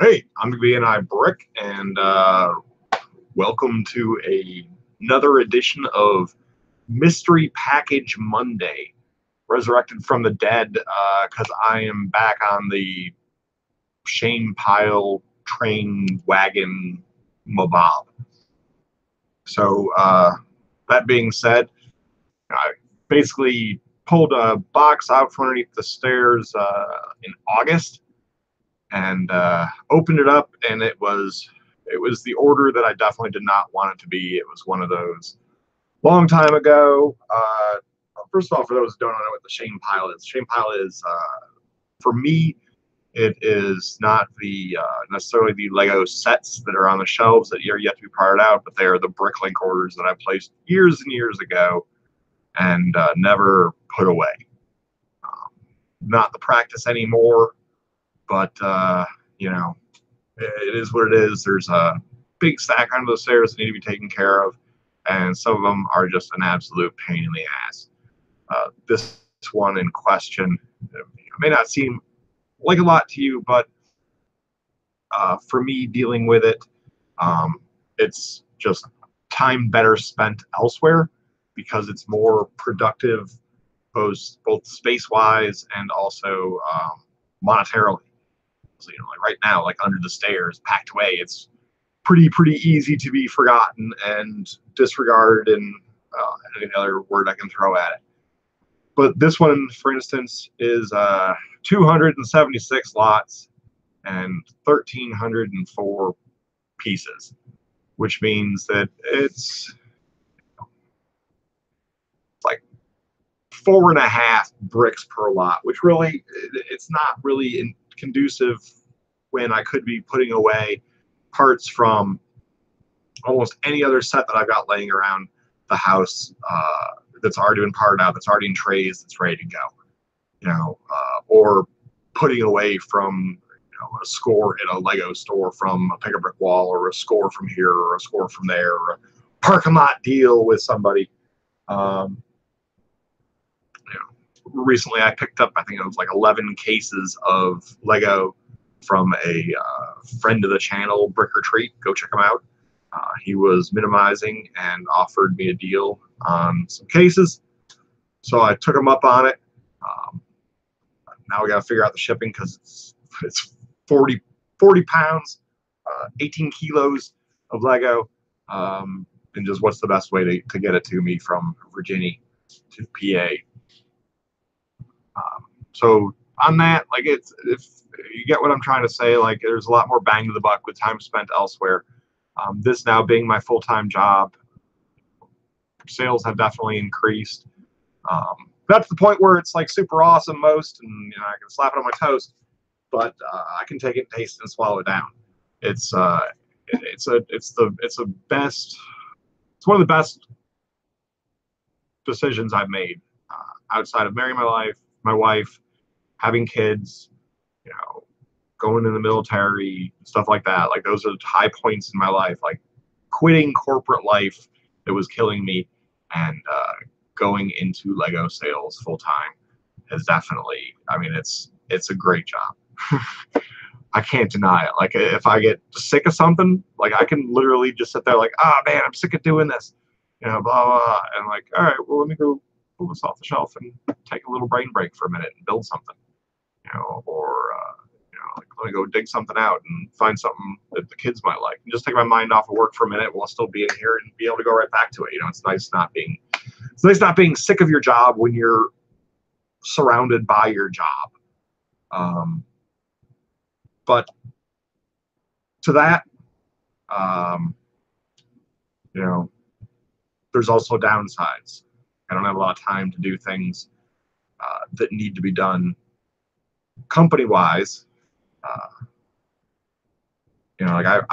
Hey, I'm BNI Brick, and welcome to another edition of Mystery Package Monday, resurrected from the dead, because I am back on the Shane Pyle train wagon mabob. So, that being said, I basically pulled a box out from underneath the stairs in August, and opened it up, and it was the order that I definitely did not want it to be. It was one of those long time ago. First of all, for those who don't know what the Shane Pyle is, for me, it is not the necessarily the Lego sets that are on the shelves that are yet to be parted out, but they are the Bricklink orders that I placed years and years ago and never put away. Not the practice anymore. But, it is what it is. There's a big stack under the stairs that need to be taken care of, and some of them are just an absolute pain in the ass. This one in question may not seem like a lot to you, but for me dealing with it, it's just time better spent elsewhere because it's more productive, both space-wise and also monetarily. So, like right now, like under the stairs, packed away, it's pretty easy to be forgotten and disregarded, and any other word I can throw at it. But this one, for instance, is 276 lots and 1,304 pieces, which means that it's like 4.5 bricks per lot, which really, it's not really conducive when I could be putting away parts from almost any other set that I've got laying around the house that's already been parted out, that's already in trays, that's ready to go, or putting away from a score in a Lego store from a pick-a-brick wall, or a score from here, or a score from there, or a parking lot deal with somebody. Recently I picked up, I think it was like 11 cases of Lego from a friend of the channel, Brick or Treat. Go check him out. He was minimizing and offered me a deal on some cases, so I took him up on it. Now we got to figure out the shipping because it's 40 pounds, 18 kilos of Lego, and just what's the best way to get it to me from Virginia to PA. So on that, like, if you get what I'm trying to say, like, there's a lot more bang to the buck with time spent elsewhere. This now being my full-time job, sales have definitely increased. Not to the point where it's like super awesome most, and I can slap it on my toast, but I can take it, taste it, and swallow it down. It's one of the best decisions I've made outside of marrying my wife, having kids, going in the military, stuff like that. Like, those are the high points in my life. Like, quitting corporate life that was killing me and going into Lego sales full time is definitely, it's a great job. I can't deny it. Like, if I get sick of something, like, I can literally just sit there like, man, I'm sick of doing this, blah, blah, and like, all right, well, let me go pull this off the shelf and take a little brain break for a minute and build something, or like, let me go dig something out and find something that the kids might like, and just take my mind off of work for a minute while still being here and be able to go right back to it. It's nice not being sick of your job when you're surrounded by your job. But to that, there's also downsides. I don't have a lot of time to do things that need to be done company-wise. Like,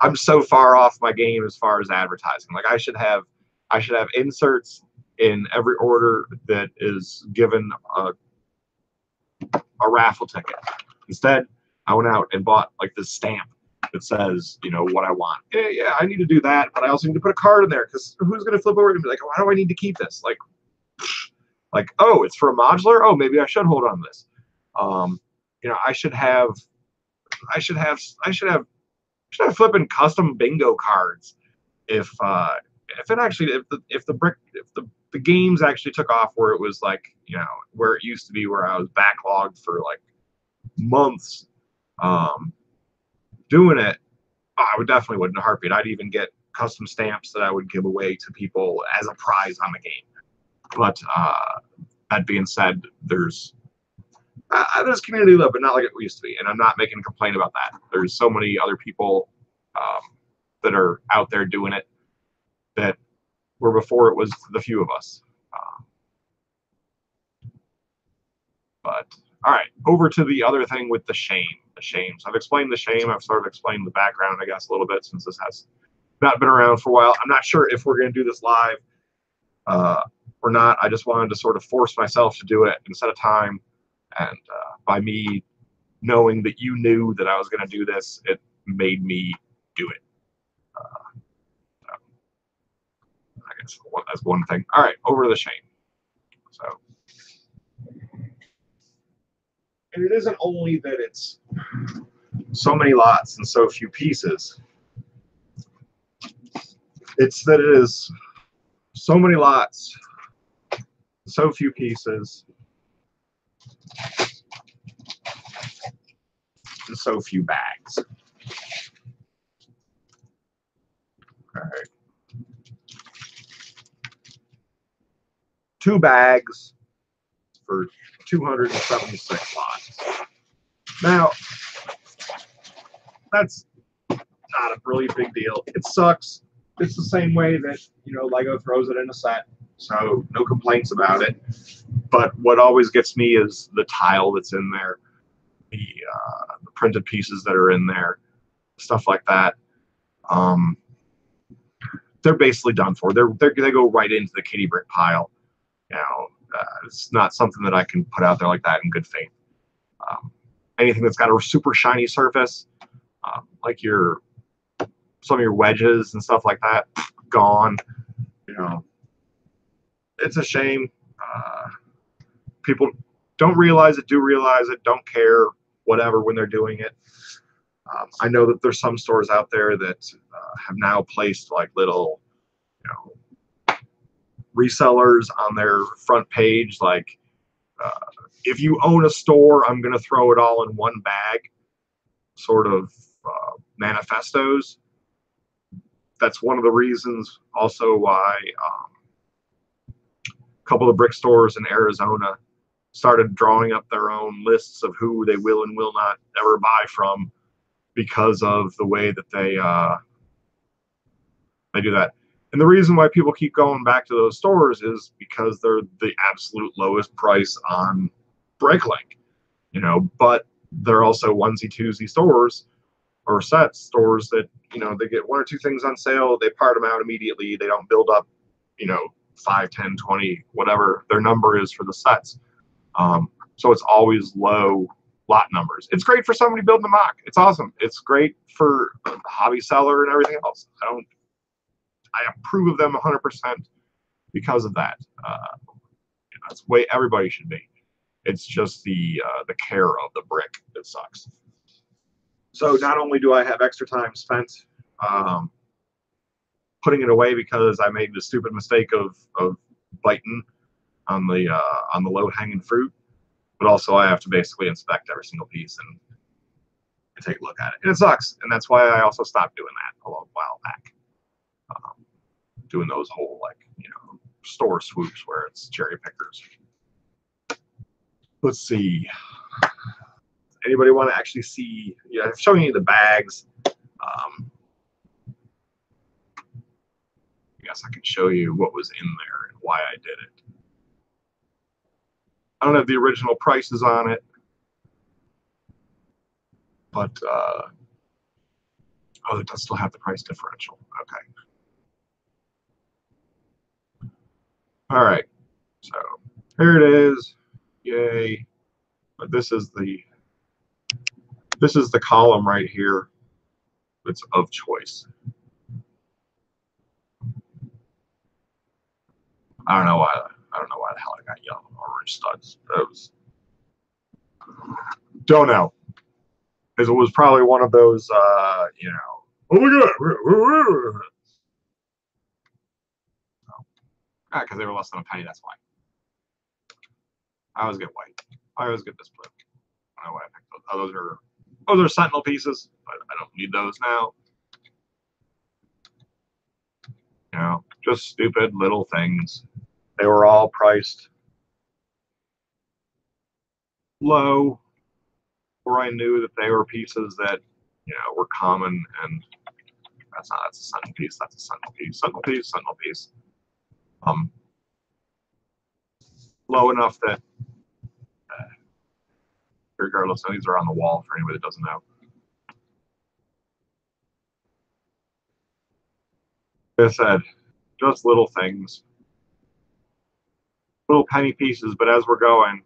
I'm so far off my game as far as advertising. Like, I should have inserts in every order that is given a raffle ticket. Instead, I went out and bought like this stamp that says, what I want. Yeah, I need to do that, but I also need to put a card in there, because who's going to flip over and be like, why do I need to keep this? Like, oh, it's for a modular? Oh, maybe I should hold on to this. I should have I should have flipping custom bingo cards. If it actually if the games actually took off where it was like, you know, where it used to be where I was backlogged for like months doing it, I would definitely would in a heartbeat. I'd even get custom stamps that I would give away to people as a prize on the game. But that being said, there's community love, but not like it used to be. And I'm not making a complaint about that. There's so many other people that are out there doing it that were before it was the few of us. But all right, over to the other thing with the shame. The shame. So I've explained the shame. I've sort of explained the background, I guess, a little bit since this has not been around for a while. I'm not sure if we're going to do this live or not. I just wanted to sort of force myself to do it instead of time. And by me knowing that you knew that I was going to do this, it made me do it. So I guess that's one thing. All right, over to the shame. So, and it isn't only that it's so many lots and so few pieces. It's that it is so many lots, so few pieces, and so few bags. All right. 2 bags for 276 lots. Now, that's not a really big deal. It sucks. It's the same way that, you know, Lego throws it in a set, so no complaints about it. But what always gets me is the tile that's in there, the printed pieces that are in there, stuff like that. They're basically done for. They go right into the kitty brick pile. You know, it's not something that I can put out there like that in good faith. Anything that's got a super shiny surface, like some of your wedges and stuff like that, gone. You know, it's a shame. People don't realize it, do realize it, don't care, whatever, when they're doing it. I know that there's some stores out there that have now placed like little, you know, resellers on their front page, like, if you own a store, I'm going to throw it all in one bag, sort of manifestos. That's one of the reasons also why a couple of brick stores in Arizona started drawing up their own lists of who they will and will not ever buy from, because of the way that they do that. And the reason why people keep going back to those stores is because they're the absolute lowest price on BrickLink, you know, but they're also onesie twosie stores or set stores that, you know, they get 1 or 2 things on sale, they part them out immediately, they don't build up, you know, 5, 10, 20, whatever their number is for the sets. So it's always low lot numbers. It's great for somebody building a mock. It's awesome. It's great for a hobby seller and everything else. I approve of them 100% because of that. That's the way everybody should be. It's just the care of the brick that sucks. So not only do I have extra time spent putting it away because I made the stupid mistake of biting on the low-hanging fruit, but also I have to basically inspect every single piece and take a look at it. And it sucks. And that's why I also stopped doing that a little while back. Doing those whole, like, you know, store swoops where it's cherry pickers. Let's see. Anybody want to actually see? Yeah, I'm showing you the bags. I guess I can show you what was in there and why I did it. I don't have the original prices on it, but oh, it does still have the price differential. Okay. All right. So here it is. Yay. But this is the column right here that's of choice. I don't know why the hell I got yellow and orange studs. Those don't know. Because it was probably one of those, you know, oh my god, because they were less than a penny. That's why. I always get white. I always get this blue. I don't know why I picked those. Oh, those are Sentinel pieces, but I don't need those now. You know, just stupid little things. They were all priced low, where I knew that they were pieces that, you know, were common. And that's a Sentinel piece. That's a Sentinel piece. Sentinel piece. Sentinel piece. Low enough that, regardless, these are on the wall for anybody that doesn't know. Like I said, just little things, little penny pieces. But as we're going,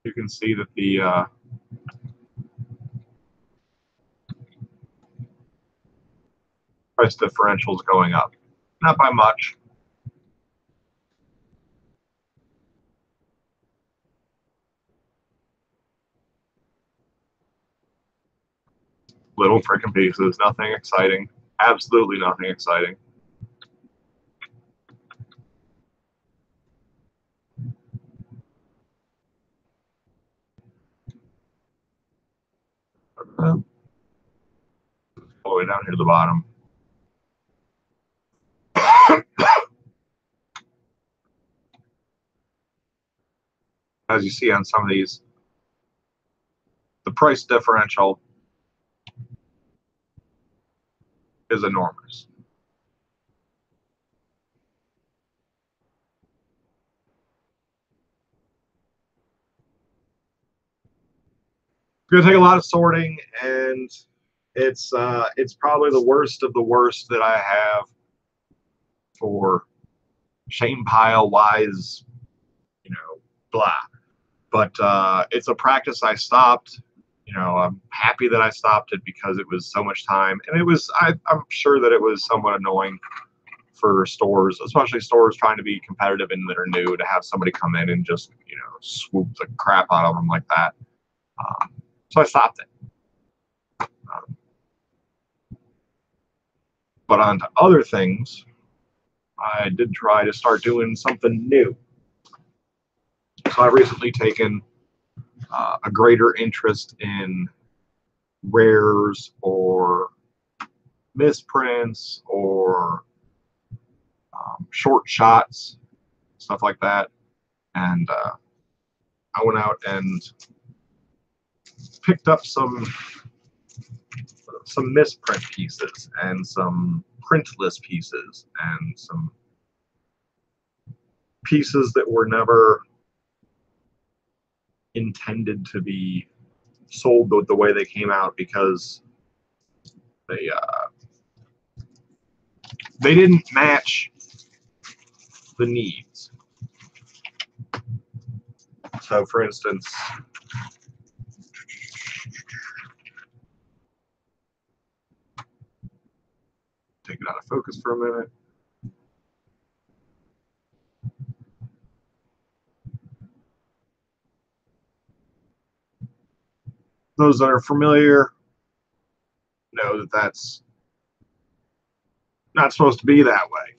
you can see that the price differential is going up. Not by much. Little freaking pieces. Nothing exciting. Absolutely nothing exciting. All the way down here to the bottom. As you see on some of these, the price differential is enormous. It's going to take a lot of sorting, and it's probably the worst of the worst that I have for shame pile wise, you know, blah. But it's a practice I stopped. You know, I'm happy that I stopped it because it was so much time, and it was. I'm sure that it was somewhat annoying for stores, especially stores trying to be competitive and that are new, to have somebody come in and just, you know, swoop the crap out of them like that. So I stopped it. But on to other things, I did try to start doing something new. So I've recently taken a greater interest in rares or misprints or short shots, stuff like that. And I went out and picked up some misprint pieces and some printless pieces and some pieces that were never intended to be sold the way they came out, because they didn't match the needs. So, for instance, take it out of focus for a minute. Those that are familiar know that that's not supposed to be that way.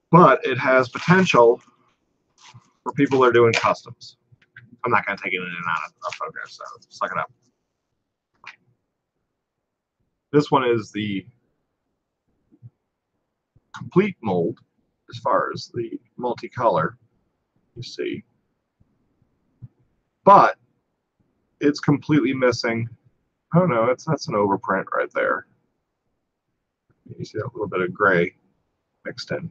But it has potential for people that are doing customs. I'm not going to take it in and out of focus, so suck it up. This one is the complete mold as far as the multicolor, you see. But it's completely missing. Oh no, that's an overprint right there. You see that little bit of gray mixed in.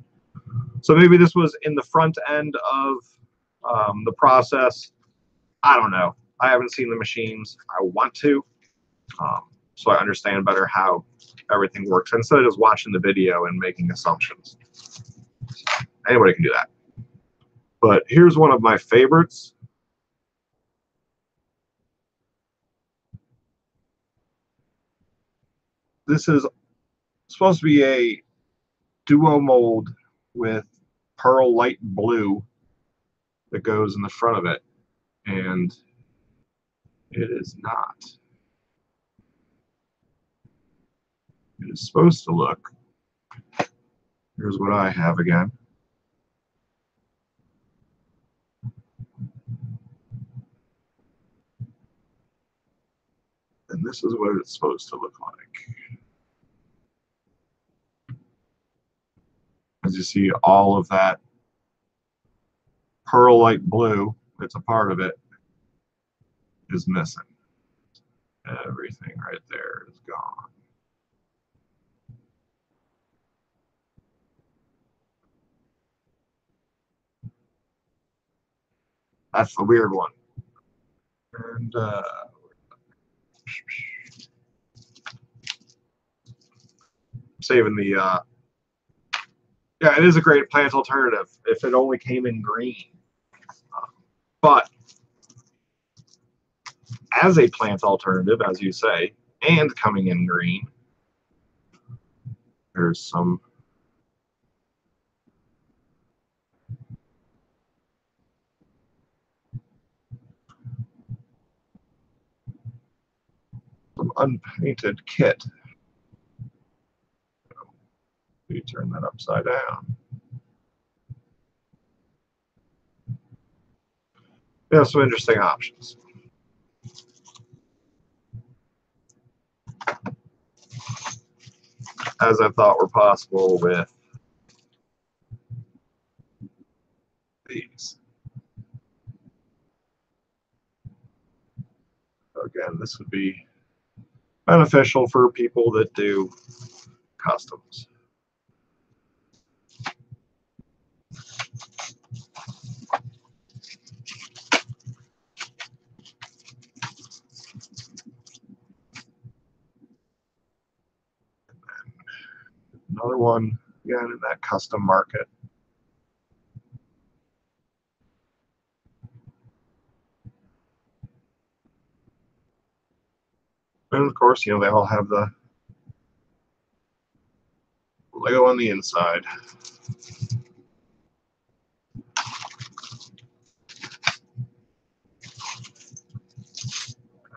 So maybe this was in the front end of the process. I don't know. I haven't seen the machines. I want to, so I understand better how everything works instead of just watching the video and making assumptions. So anybody can do that. But here's one of my favorites. This is supposed to be a duo mold with pearl light blue that goes in the front of it. And It is not. It is supposed to look. Here's what I have again. And this is what it's supposed to look like. As you see, all of that pearl-like blue that's a part of it is missing. Everything right there is gone. That's the weird one. And saving the yeah, it is a great plant alternative if it only came in green. But as a plant alternative, as you say, and coming in green, there's some unpainted kit. You turn that upside down. We have some interesting options. As I thought were possible with these. Again, this would be beneficial for people that do customs. Another one, again, in that custom market. And of course, you know, they all have the Lego on the inside.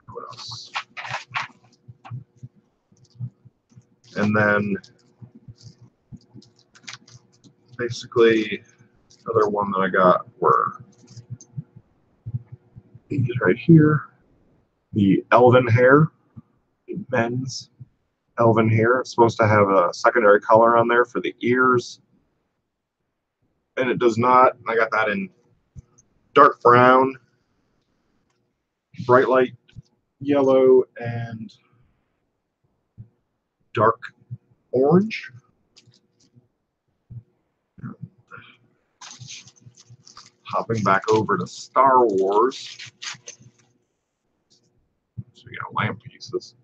What else? And then basically, another one that I got were these right here. The elven hair, men's elven hair. It's supposed to have a secondary color on there for the ears. And it does not. I got that in dark brown, bright light yellow, and dark orange. Hopping back over to Star Wars. So we got lamp pieces.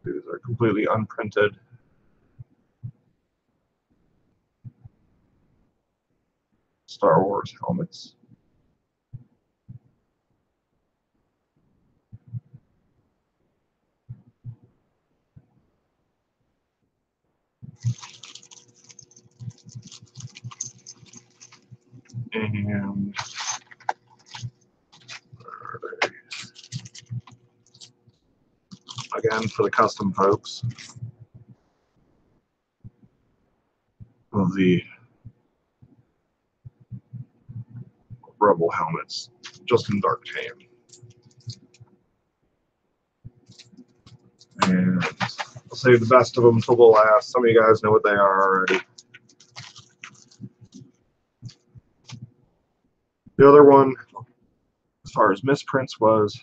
These are completely unprinted. Star Wars helmets. And again, for the custom folks, of the Rebel helmets, just in dark tan. And I'll save the best of them till the last. Some of you guys know what they are already. The other one, as far as misprints was,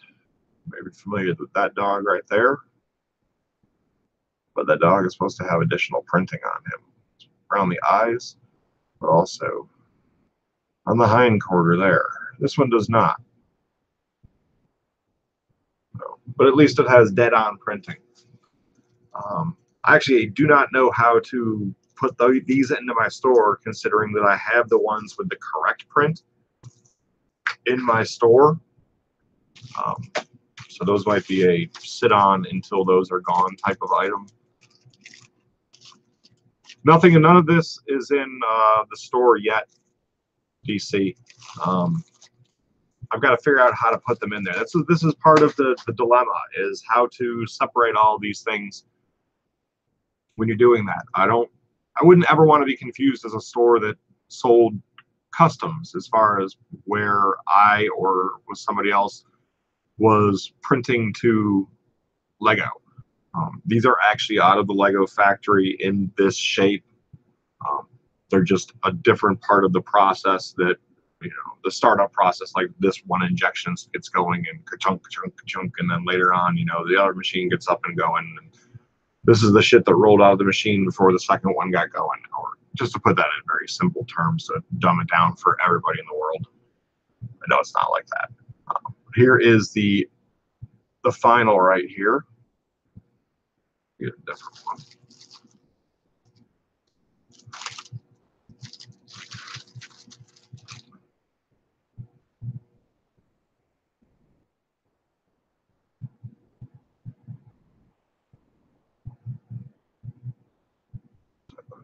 maybe familiar with that dog right there. But that dog is supposed to have additional printing on him. Around the eyes, but also on the hind quarter there. This one does not. So, but at least it has dead-on printing. I actually do not know how to put these into my store, considering that I have the ones with the correct print in my store. So those might be a sit-on until those are gone type of item. None of this is in the store yet. DC. I've got to figure out how to put them in there. This is part of the dilemma, is how to separate all these things when you're doing that. I wouldn't ever want to be confused as a store that sold customs, as far as where I or was somebody else was printing to Lego. These are actually out of the Lego factory in this shape. They're just a different part of the process that, the startup process, like this one injection gets going and ka-chunk, ka-chunk, ka-chunk, and then later on, the other machine gets up and going. And this is the shit that rolled out of the machine before the second one got going. Or just to put that in very simple terms to dumb it down for everybody in the world. I know it's not like that. Here is the final right here. Get a different one.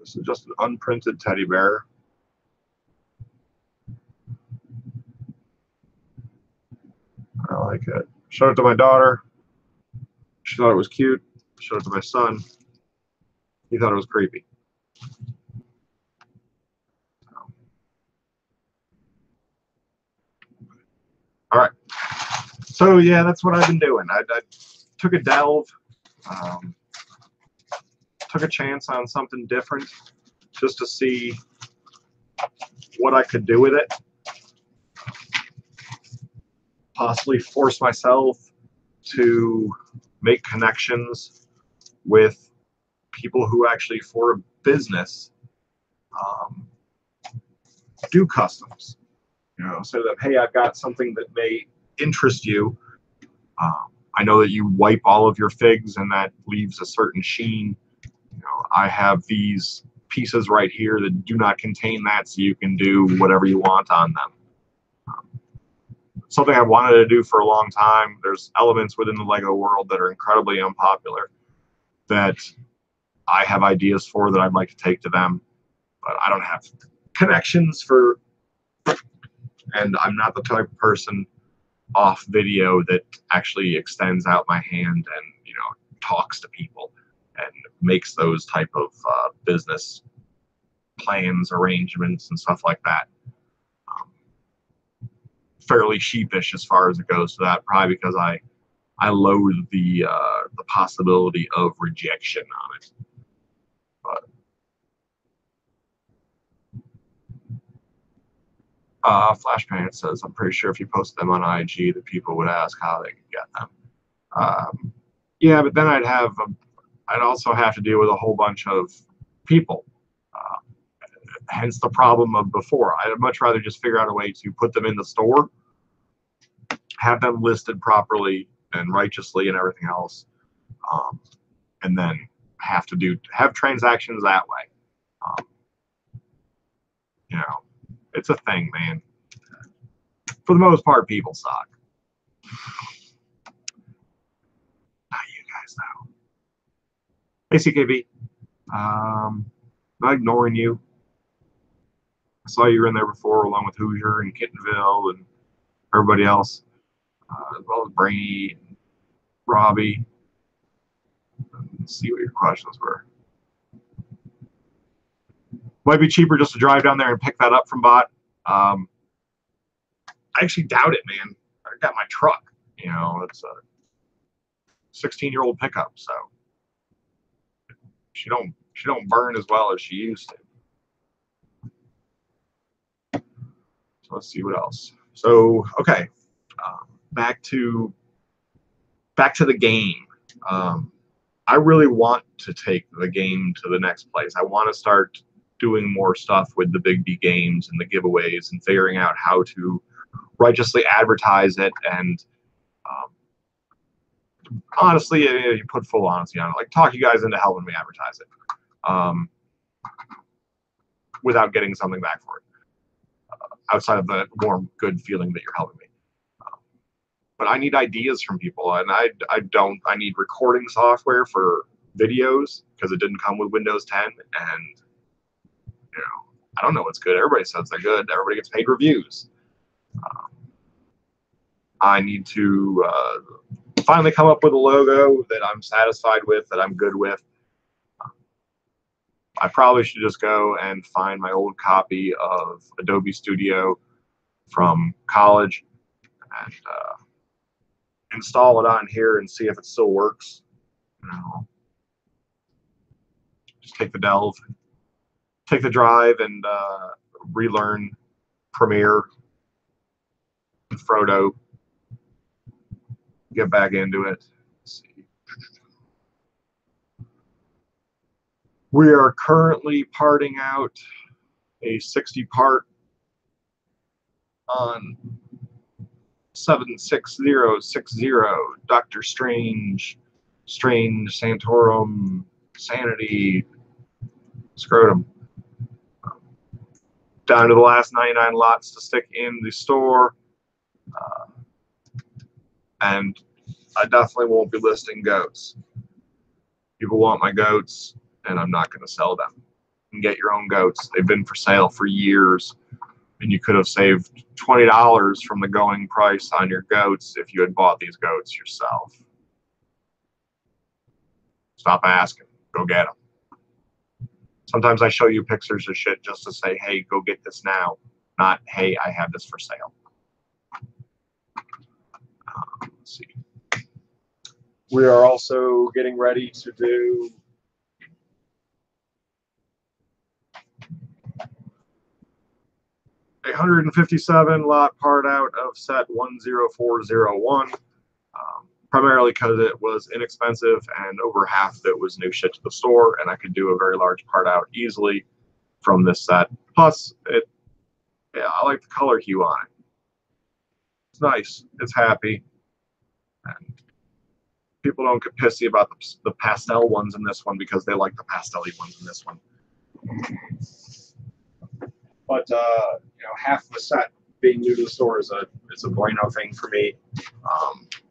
This is just an unprinted teddy bear. I like it. Showed it to my daughter. She thought it was cute. Showed it to my son. He thought it was creepy. All right. So yeah, that's what I've been doing. I took a delve, took a chance on something different, just to see what I could do with it. Possibly force myself to make connections with people who actually, for a business, do customs. So that, hey, I've got something that may interest you. I know that you wipe all of your figs and that leaves a certain sheen. I have these pieces right here that do not contain that, so you can do whatever you want on them. Something I wanted to do for a long time. There's elements within the Lego world that are incredibly unpopular that I have ideas for that I'd like to take to them, but I don't have connections for, and I'm not the type of person off video that actually extends out my hand and talks to people and makes those type of business plans, arrangements, and stuff like that. Fairly sheepish as far as it goes to that, probably because I loathe the possibility of rejection on it. But Flashpants says, I'm pretty sure if you post them on IG, that people would ask how they could get them. Yeah, but then I'd also have to deal with a whole bunch of people. Hence the problem of before. I'd much rather just figure out a way to put them in the store, have them listed properly and righteously and everything else, and then have transactions that way. It's a thing, man. For the most part, people suck. Not you guys, though. Hey, CKB. Not ignoring you. I saw you were in there before, along with Hoosier and Kittenville and everybody else, as well as Brainy and Robbie. Let's see what your questions were. Might be cheaper just to drive down there and pick that up from Bot. I actually doubt it, man. I got my truck. It's a 16-year-old pickup, so she don't burn as well as she used to. So let's see what else. So okay, back to the game. I really want to take the game to the next place. I want to start doing more stuff with the Big D games and the giveaways and figuring out how to righteously advertise it and honestly, you put full honesty on it, like talk you guys into helping me advertise it without getting something back for it, outside of the warm, good feeling that you're helping me. But I need ideas from people, and I need recording software for videos because it didn't come with Windows 10, and I don't know what's good. Everybody says they're good. Everybody gets paid reviews. I need to finally come up with a logo that I'm satisfied with, that I'm good with. I probably should just go and find my old copy of Adobe Studio from college and install it on here and see if it still works. You know, just take the drive and relearn Premiere and Frodo. Get back into it. Let's see. We are currently parting out a 60-part on 76060 Doctor Strange, Santorum, Sanity, Scrotum. Down to the last 99 lots to stick in the store. And I definitely won't be listing goats. People want my goats, and I'm not going to sell them. You can get your own goats. They've been for sale for years, and you could have saved $20 from the going price on your goats if you had bought these goats yourself. Stop asking. Go get them. Sometimes I show you pictures of shit just to say, hey, go get this now. Not, hey, I have this for sale. Let's see. We are also getting ready to do a 157 lot part out of set 10401, primarily because it was inexpensive and over half of it was new shit to the store, and I could do a very large part out easily from this set. Plus, I like the color hue on it. It's nice. It's happy. And people don't get pissy about the pastel ones in this one because they like the pastel-y ones in this one. But half of the set being new to the store is a bueno thing for me.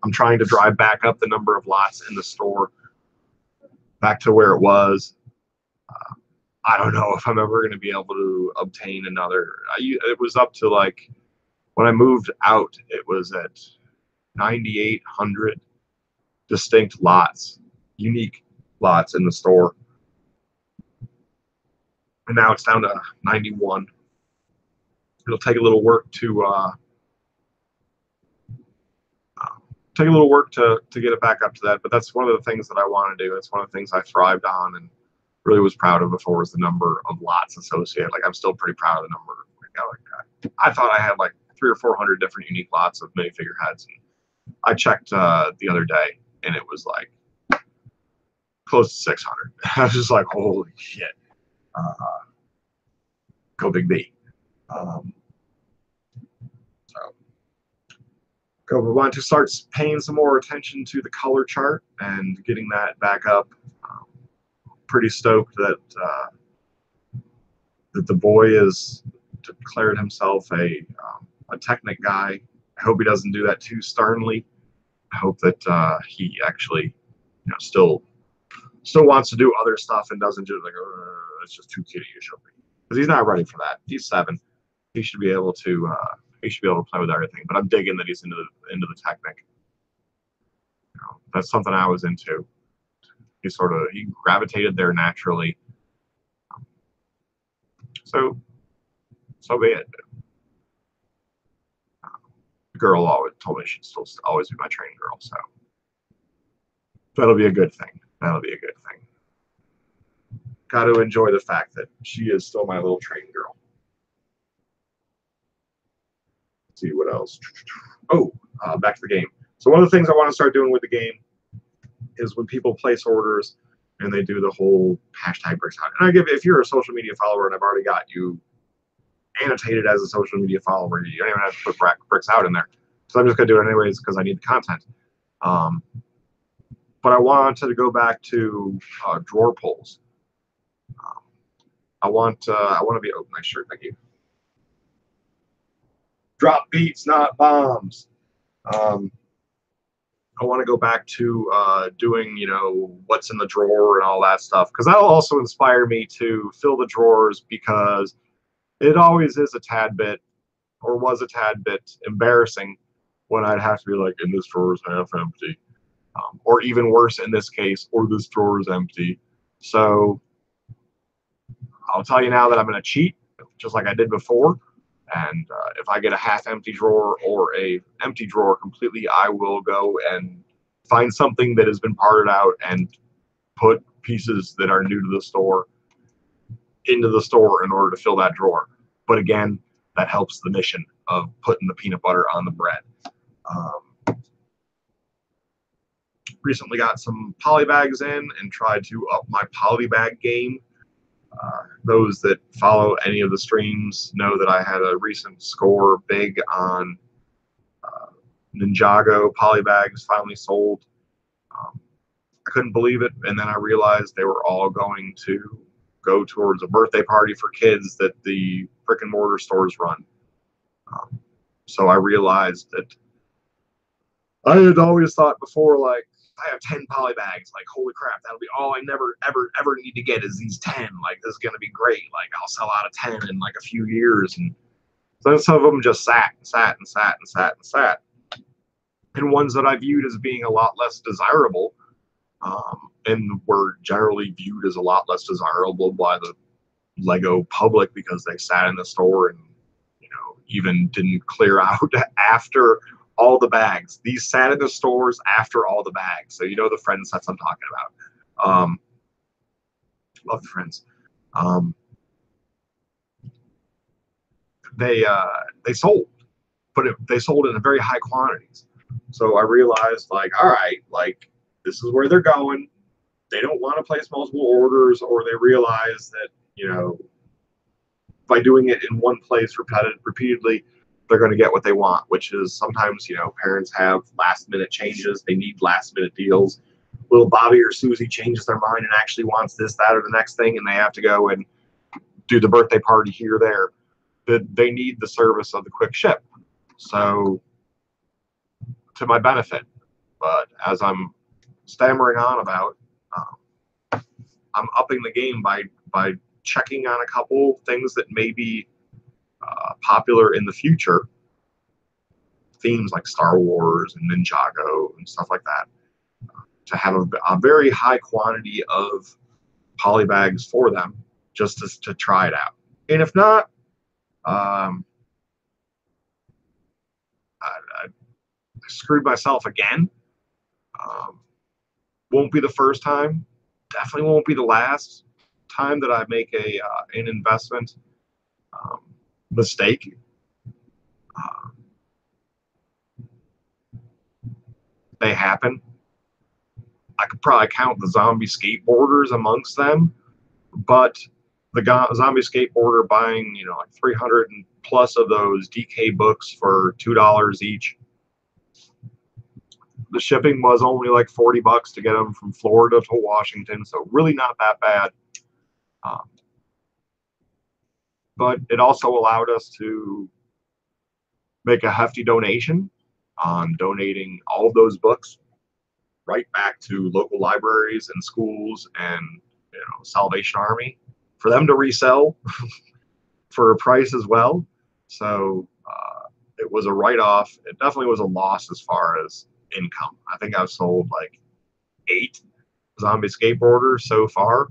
I'm trying to drive back up the number of lots in the store back to where it was. I don't know if I'm ever going to be able to obtain another. It was up to, like, when I moved out, it was at 9,800 distinct lots, unique lots in the store. And now it's down to 91. It'll take a little work to get it back up to that, but that's one of the things that I want to do. It's one of the things I thrived on and really was proud of before, was the number of lots associated. Like, I'm still pretty proud of the number. I thought I had like 300 or 400 different unique lots of minifigure heads, and I checked the other day, and it was like close to 600. I was just like, holy shit. Go Big B. We want to start paying some more attention to the color chart and getting that back up. Pretty stoked that the boy has declared himself a Technic guy. I hope he doesn't do that too sternly. I hope that he actually, still wants to do other stuff and doesn't just like, it's just too kiddie-ish of me. Because he's not ready for that. He's 7. He should be able to. He should be able to play with everything. But I'm digging that he's into the Technic. That's something I was into. He gravitated there naturally. So be it. The girl always told me she'd still always be my training girl, so that'll be a good thing. That'll be a good thing. Got to enjoy the fact that she is still my little training girl. Let's see what else. Oh, back to the game. So one of the things I want to start doing with the game is when people place orders and they do the whole hashtag bricks out. And if you're a social media follower and I've already got you annotated as a social media follower, you don't even have to put bricks out in there. So I'm just going to do it anyways because I need the content. But I wanted to go back to drawer pulls. I want to be open. Nice shirt, thank you. Drop beats, not bombs. I want to go back to doing, what's in the drawer and all that stuff, because that'll also inspire me to fill the drawers, because it always is a tad bit, or was a tad bit embarrassing when I'd have to be like, and this drawer is half empty. Or even worse in this case, or this drawer is empty. So I'll tell you now that I'm going to cheat, just like I did before. And if I get a half-empty drawer or a empty drawer completely, I will go and find something that has been parted out and put pieces that are new to the store into the store in order to fill that drawer. But again, that helps the mission of putting the peanut butter on the bread. Recently got some poly bags in and tried to up my poly bag game. Those that follow any of the streams know that I had a recent score big on Ninjago poly bags finally sold. I couldn't believe it, and then I realized they were all going to go towards a birthday party for kids that the brick and mortar stores run. So I realized that I had always thought before, like, I have 10 poly bags. Like, holy crap, that'll be all I never, ever need to get is these 10. Like, this is going to be great. Like, I'll sell out of 10 in like a few years. And then some of them just sat. And ones that I viewed as being a lot less desirable, and were generally viewed as a lot less desirable by the Lego public because they sat in the store and, even didn't clear out after all the bags. These sat in the stores after all the bags. So the friend sets I'm talking about. Love the friends. They sold, but they sold in very high quantities. So I realized, like, all right, like, this is where they're going. They don't want to place multiple orders, or they realize that, by doing it in one place repeatedly, they're going to get what they want, which is sometimes, parents have last minute changes. They need last minute deals. Little Bobby or Susie changes their mind and actually wants this, that, or the next thing, and they have to go and do the birthday party here, there. They need the service of the quick ship. So, to my benefit. But as I'm stammering on about, I'm upping the game by checking on a couple things that may be popular in the future. Themes like Star Wars and Ninjago and stuff like that. To have a very high quantity of poly bags for them, just to try it out. And if not, I screwed myself again. Won't be the first time. Definitely won't be the last time that I make an investment mistake. They happen. I could probably count the zombie skateboarders amongst them, but the zombie skateboarder buying, like 300 and plus of those DK books for $2 each. The shipping was only like $40 to get them from Florida to Washington, so really not that bad. But it also allowed us to make a hefty donation on donating all of those books right back to local libraries and schools and Salvation Army for them to resell for a price as well. So it was a write-off. It definitely was a loss as far as income. I think I've sold like 8 zombie skateboarders so far.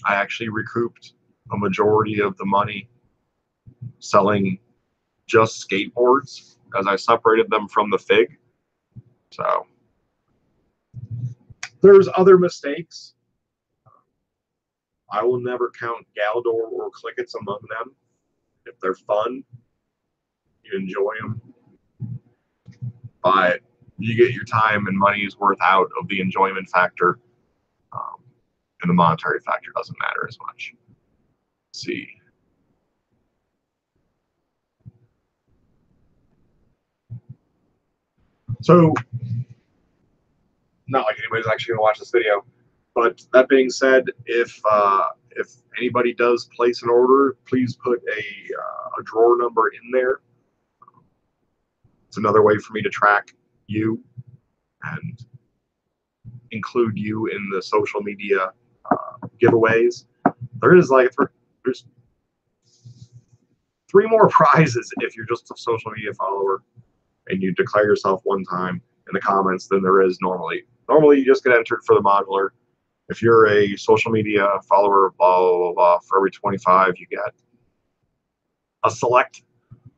I actually recouped a majority of the money selling just skateboards as I separated them from the fig. So there's other mistakes. I will never count Galador or Clickets among them. If they're fun, you enjoy them. But you get your time and money's worth out of the enjoyment factor. And the monetary factor doesn't matter as much. Let's see. So, not like anybody's actually going to watch this video, but that being said, if anybody does place an order, please put a drawer number in there. It's another way for me to track you and include you in the social media giveaways. There's 3 more prizes if you're just a social media follower and you declare yourself one time in the comments than there is normally. Normally, you just get entered for the modular. If you're a social media follower, blah, blah, blah, blah, for every 25, you get a select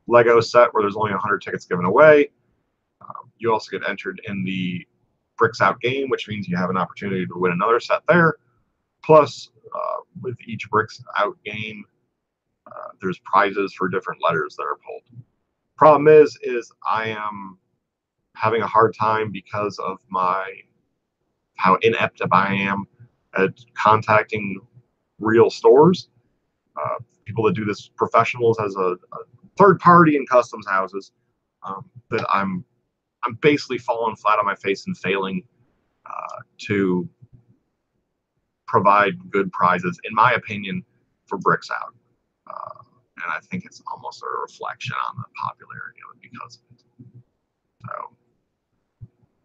Lego set where there's only 100 tickets given away. You also get entered in the Bricks Out game, which means you have an opportunity to win another set there. Plus, with each Bricks Out game, there's prizes for different letters that are pulled. Problem is I am having a hard time because of how inept I am at contacting real stores. People that do this, professionals as a third party in customs houses, that I'm basically falling flat on my face and failing to provide good prizes, in my opinion, for Bricks Out. And I think it's almost a reflection on the popularity of it because of it. So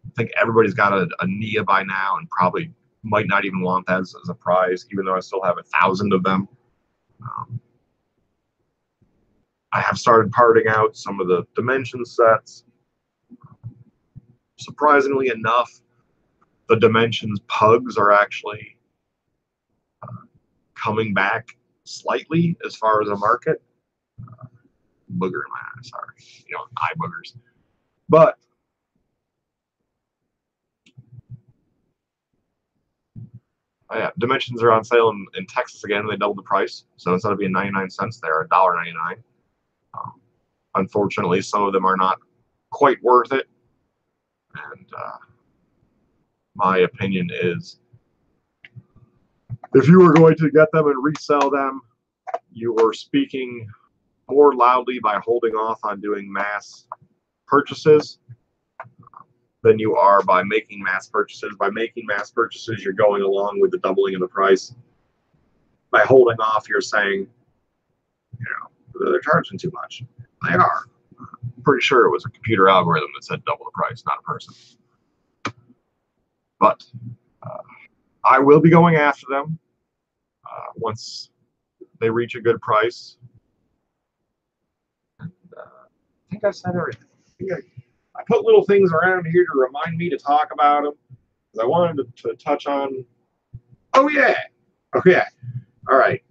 I think everybody's got a Nia by now and probably might not even want that as a prize, even though I still have 1,000 of them. I have started parting out some of the dimension sets. Surprisingly enough, the Dimensions pugs are actually coming back slightly as far as a market. Booger in my eye, sorry. Eye boogers. But yeah, Dimensions are on sale in Texas again. They doubled the price. So instead of being 99 cents, they're $1.99. Unfortunately, some of them are not quite worth it. And my opinion is, if you were going to get them and resell them, you were speaking more loudly by holding off on doing mass purchases than you are by making mass purchases. By making mass purchases, you're going along with the doubling of the price. By holding off, you're saying, they're charging too much. They are. I'm pretty sure it was a computer algorithm that said double the price, not a person. But I will be going after them once they reach a good price. And, I think I said everything. I put little things around here to remind me to talk about them. Because I wanted to touch on. Oh yeah. All right.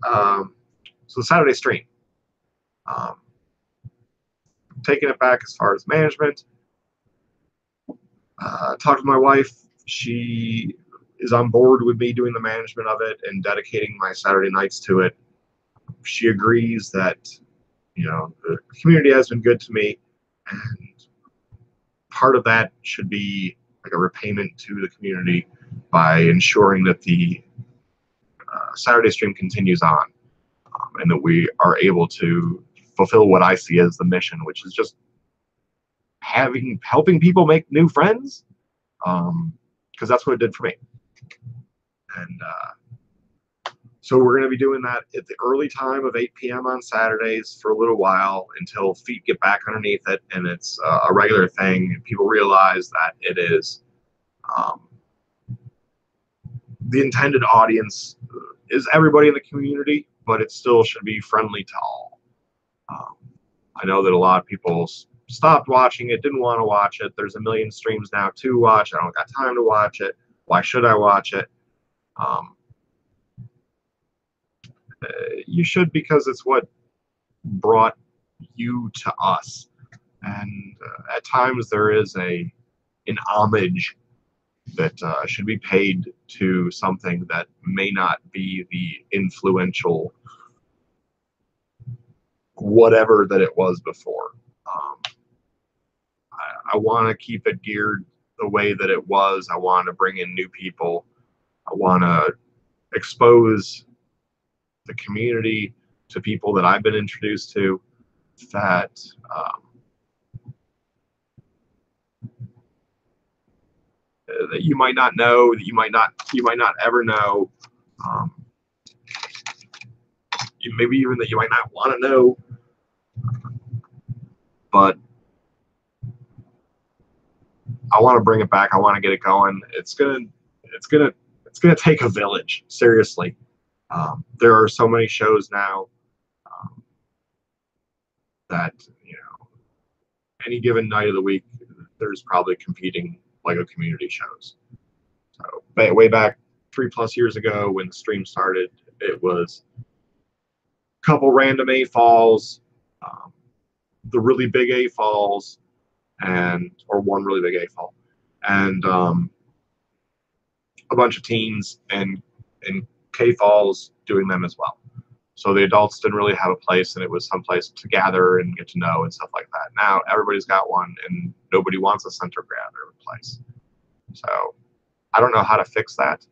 So the Saturday stream. Taking it back as far as management. Talked to my wife. She is on board with me doing the management of it and dedicating my Saturday nights to it. She agrees that, the community has been good to me, and part of that should be like a repayment to the community by ensuring that the Saturday stream continues on, and that we are able to fulfill what I see as the mission, which is just helping people make new friends, because that's what it did for me. And so we're going to be doing that at the early time of 8 p.m. on Saturdays for a little while until feet get back underneath it and it's a regular thing. And people realize that it is the intended audience is everybody in the community, but it still should be friendly to all. I know that a lot of people stopped watching it, didn't want to watch it. There's a million streams now to watch. I don't got time to watch it. Why should I watch it? You should, because it's what brought you to us. And at times there is an homage that should be paid to something that may not be the influential whatever that it was before. I want to keep it geared the way that it was. I want to bring in new people. I want to expose the community to people that I've been introduced to that that you might not know, that you might not ever know, maybe even that you might not want to know, but I want to bring it back. I want to get it going. It's gonna take a village, seriously. There are so many shows now that, any given night of the week, there's probably competing LEGO community shows. So way back 3+ years ago when the stream started, it was a couple random A falls, the really big A falls, or one really big A fall, and a bunch of teens and K falls doing them as well. So the adults didn't really have a place, and it was some place to gather and get to know and stuff like that. Now everybody's got one, and nobody wants a center gather place. So I don't know how to fix that.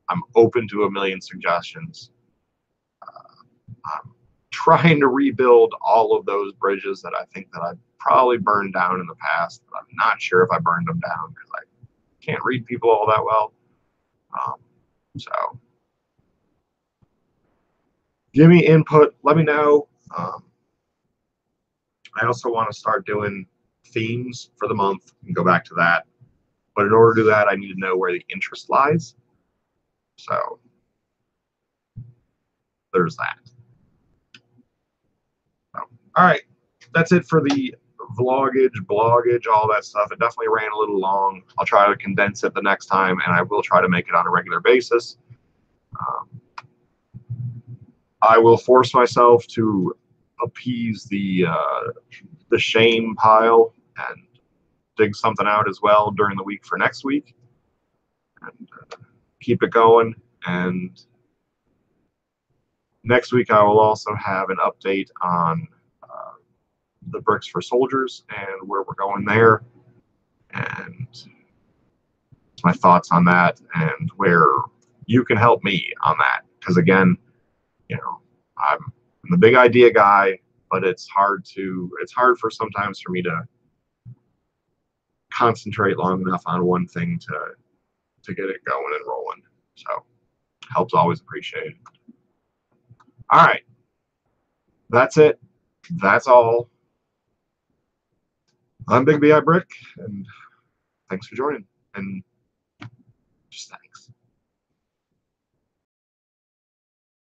I'm open to a million suggestions. I'm trying to rebuild all of those bridges that I think that I've probably burned down in the past. But I'm not sure if I burned them down because I can't read people all that well. So give me input. Let me know. I also want to start doing themes for the month and go back to that. But in order to do that, I need to know where the interest lies. So there's that. So, all right. That's it for the vlogage, blogage, all that stuff. It definitely ran a little long. I'll try to condense it the next time, and I will try to make it on a regular basis. I will force myself to appease the shame pile and dig something out as well during the week for next week, and keep it going. And next week I will also have an update on the bricks for soldiers and where we're going there, and my thoughts on that, and where you can help me on that. Because again, I'm the big idea guy, but it's hard for sometimes for me to concentrate long enough on one thing to get it going and rolling. So help's always appreciated. All right, that's it. That's all. I'm Big BI Brick, and thanks for joining. And just that.